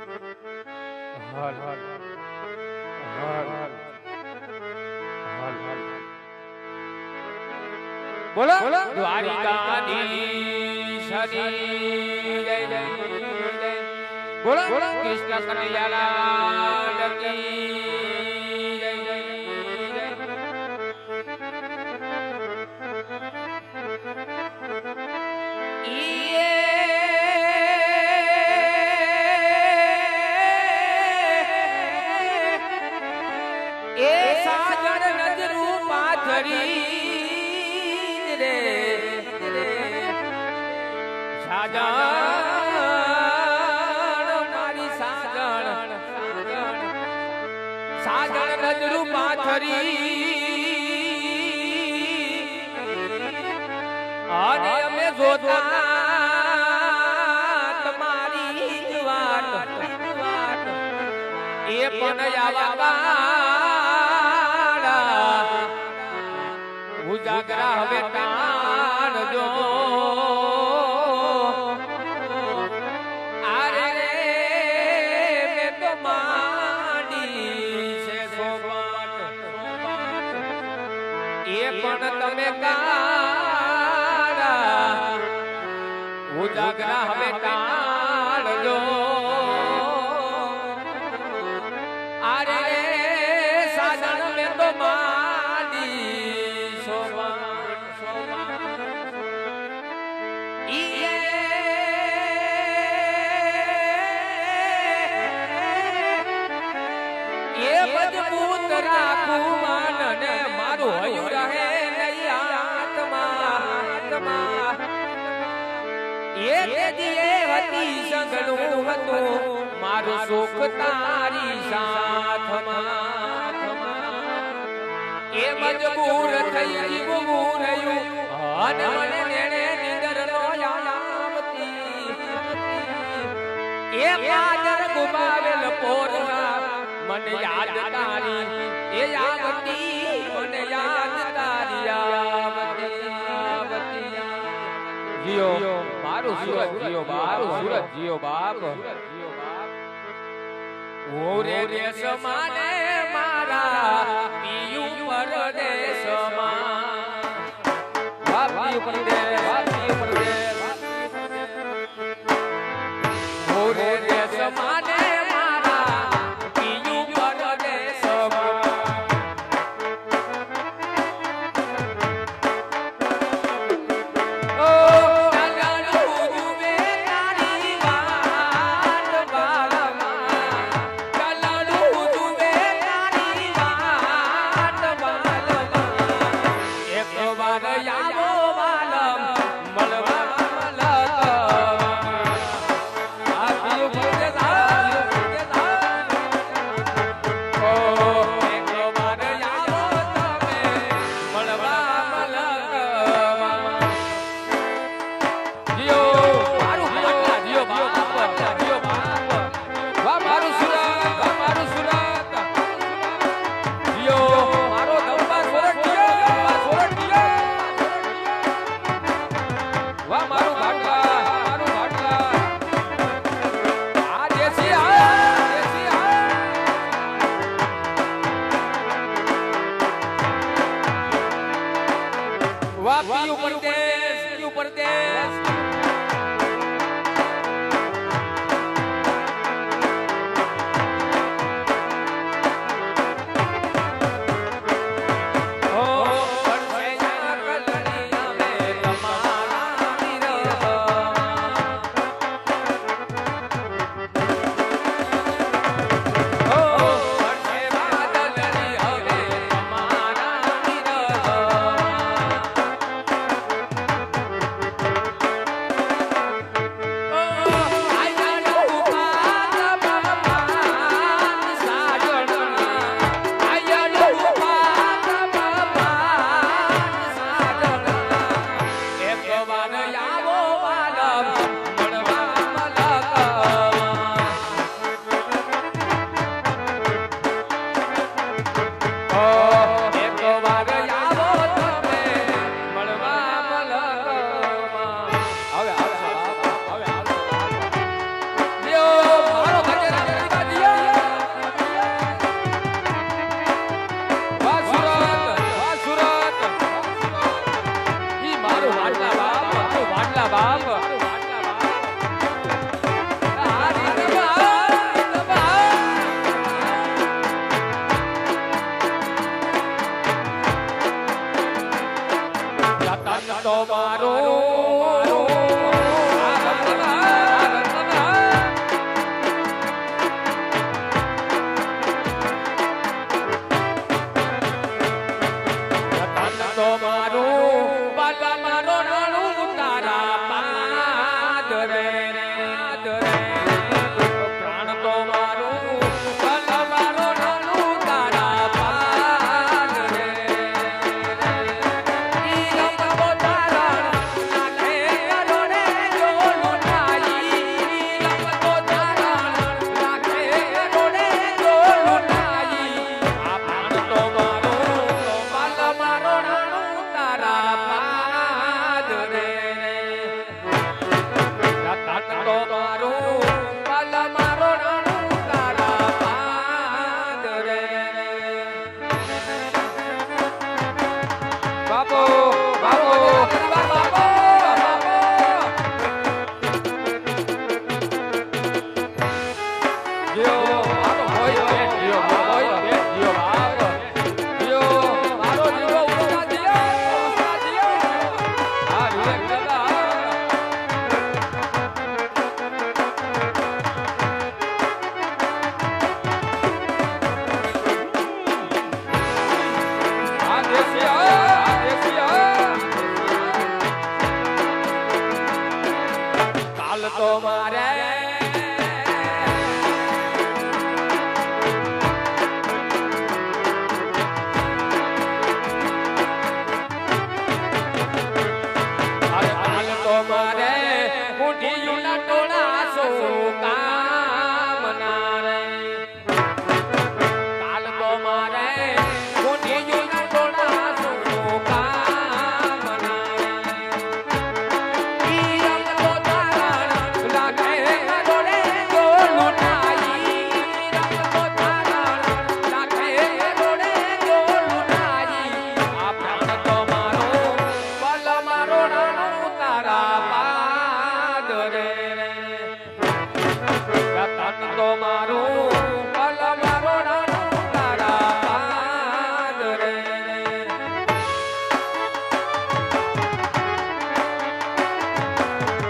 હલ હલ હલ હલ હલ બોલો દ્વારિકાની શની જય જય બોલો કૃષ્ણ કનૈયાલાલ કી જય જય એ સાજણ નજરું પાથરી રે સાજણ મારી સાજણ સાજણ નજરું પાથરી અને અમે જોતા તમારી વાત એ પણ આવા ઉજાગરા હવે ટાણજો આરે રે મે તો માંડી છે સોબત એ પણ તમે કાળા ઉજાગરા હવે ટાણજો આરે રે સાજણ મે તો મારું હયું રહે નહીં આત્મા એ તેજી હતી સંગણું હતું મારું સુખ તારી સાથમાં એ મજબૂર થઈ જીવવું રહ્યું અને મને નેણે નીંદર નો આવતી એ પાદર ગુમાવેલ પોરવા મને યાદ તારી એ આવતી મને યાદ તારી આવતી જીઓ મારું સુરત જીઓ મારું સુરત જીઓ બાપ ઓરે દેશ માને મારા પિયું પરદેશમાં બાપ પિયું પરદેશ બાપ પિયું પરદેશ ઓરે દેશ માને તો મારે મારે કુંઠિયું ના ટોળા કામના રે કાલ તો મારે કુંઠિયું ના ટોળા કામના રે ઈ અંગ તો તારા લાગે રોડે તો લૂંટાઈ રંગ તો તારા લાગે રોડે તો લૂંટાઈ આ પ્રાણ તો મારો બલ મારો તો મારું પલ મારો તારા પાદ રે આ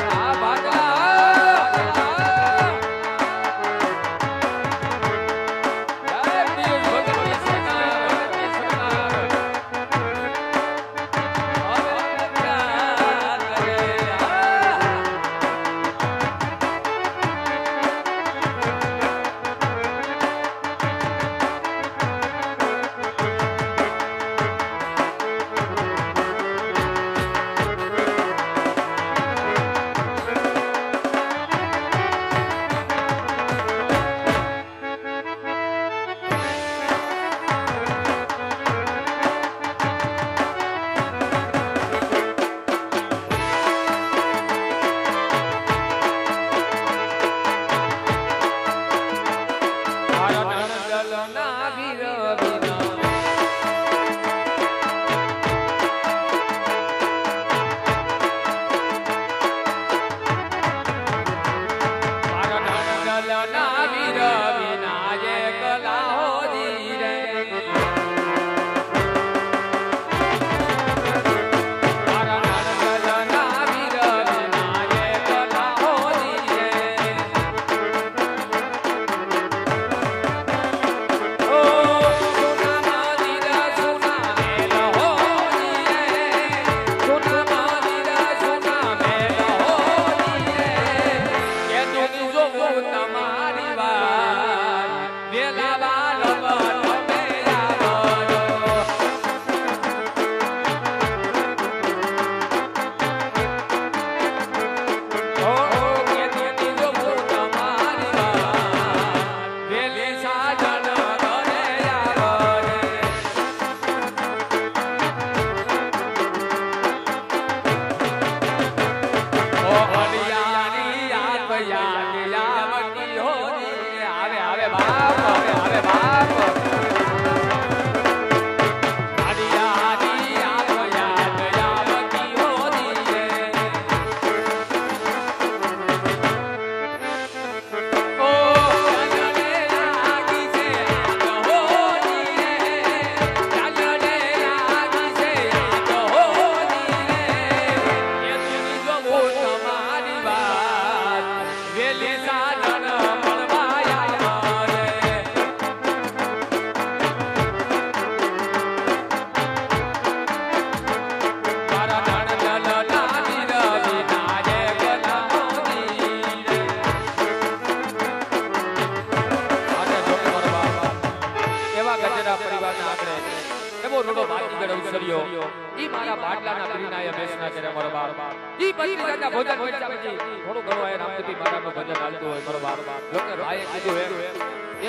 ઈ મારા બાટલાના પ્રિનાય બેસના કરે મારો બાપ ઈ પત્રીના ભોજન વેચા પછી થોડું ઘણું આ રામદેવી મારાનો ભજન હાલતું હોય મારો બાપ જોકે ભાઈએ કીધું એમ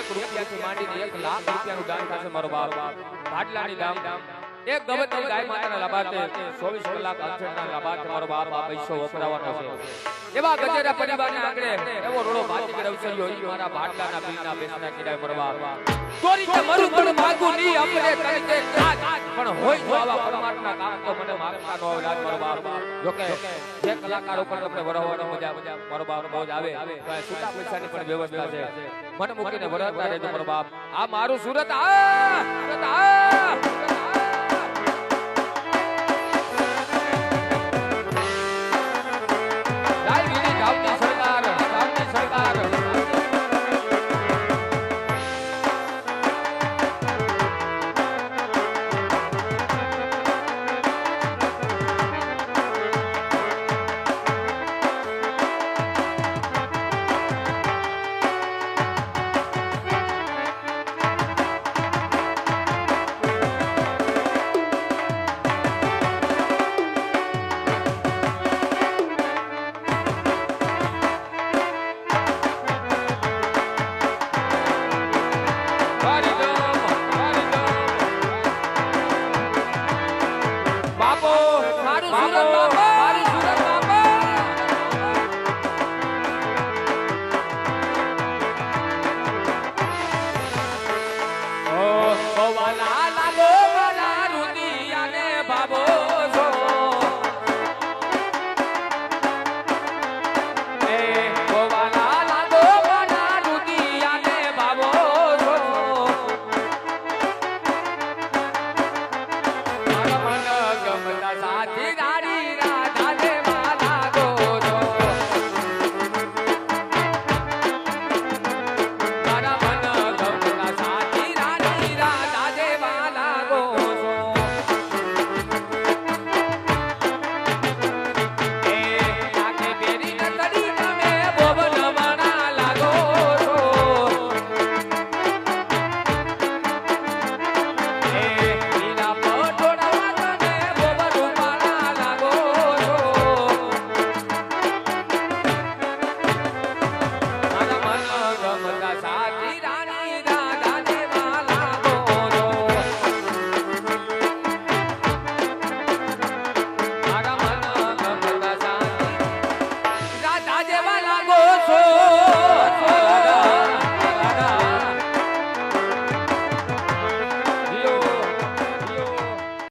1 રૂપિયાથી માંડીને 1 લાખ રૂપિયાનું દાન થશે મારો બાપ બાટલાની દામ એક ગવતની ગાય માતાના લાભાર્થે 24 કલાક અક્ષરના લાભાર્થે મારો બાપ આ પૈસો વપરાવાનો છે એવા ગજેરા પરિવારના આંગણે એવો રોડો ભાતીગર અવસર્યો ઈ મારા બાટલાના પ્રિના બેસના કિરાય મારો બાપ ચોરી કે મરું પણ માગું ની અપરે તરીકે કાજ પણ હોય જો આવા પરમાત્મા કામ તો મને માગતા નો લાગ મારો બાપ જોકે જે કલાકારો પર આપણે વરહવાનો મજા મારો બાપ બહુ જ આવે તો આ છૂટા પૈસાની પણ વ્યવસ્થા છે મને મૂકીને વરહતા રહેજો મારો બાપ આ મારું સુરત આ